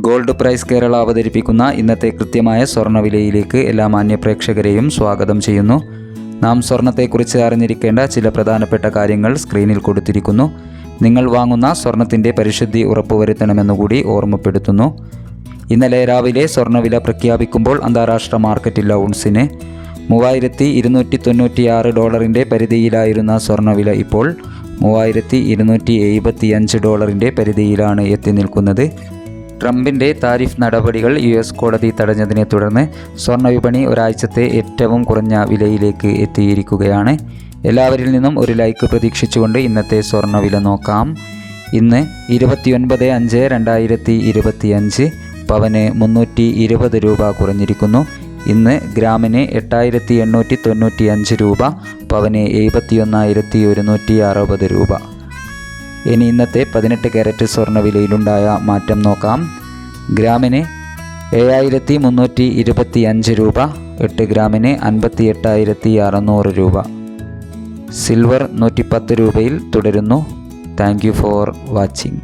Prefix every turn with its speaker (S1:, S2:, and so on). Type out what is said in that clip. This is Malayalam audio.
S1: ഗോൾഡ് പ്രൈസ് കേരള അവതരിപ്പിക്കുന്ന ഇന്നത്തെ കൃത്യമായ സ്വർണ്ണവിലയിലേക്ക് എല്ലാ മാന്യപ്രേക്ഷകരെയും സ്വാഗതം ചെയ്യുന്നു. നാം സ്വർണത്തെക്കുറിച്ച് അറിഞ്ഞിരിക്കേണ്ട ചില പ്രധാനപ്പെട്ട കാര്യങ്ങൾ സ്ക്രീനിൽ കൊടുത്തിരിക്കുന്നു. നിങ്ങൾ വാങ്ങുന്ന സ്വർണത്തിൻ്റെ പരിശുദ്ധി ഉറപ്പുവരുത്തണമെന്നുകൂടി ഓർമ്മപ്പെടുത്തുന്നു. ഇന്നലെ രാവിലെ സ്വർണ്ണവില പ്രഖ്യാപിക്കുമ്പോൾ അന്താരാഷ്ട്ര മാർക്കറ്റിൽ ഔൺസിന് $3296 പരിധിയിലായിരുന്ന സ്വർണ്ണവില ഇപ്പോൾ $3275 പരിധിയിലാണ് എത്തി നിൽക്കുന്നത്. ട്രംപിൻ്റെ താരിഫ് നടപടികൾ US കോടതി തടഞ്ഞതിനെ തുടർന്ന് സ്വർണ്ണവിപണി ഒരാഴ്ചത്തെ ഏറ്റവും കുറഞ്ഞ വിലയിലേക്ക് എത്തിയിരിക്കുകയാണ്. എല്ലാവരിൽ നിന്നും ഒരു ലൈക്ക് പ്രതീക്ഷിച്ചുകൊണ്ട് ഇന്നത്തെ സ്വർണ്ണവില നോക്കാം. ഇന്ന് 29/5/2025 പവന് 320 രൂപ കുറഞ്ഞിരിക്കുന്നു. ഇന്ന് ഗ്രാമിന് 8895 രൂപ, പവന് 71,160 രൂപ. ഇനി ഇന്നത്തെ 18 കാരറ്റ് സ്വർണ്ണവിലയിലുണ്ടായ മാറ്റം നോക്കാം. ഗ്രാമിന് 7325 രൂപ, 8 ഗ്രാമിന് 58,600 രൂപ. സിൽവർ 110 രൂപയിൽ തുടരുന്നു. Thank you for watching.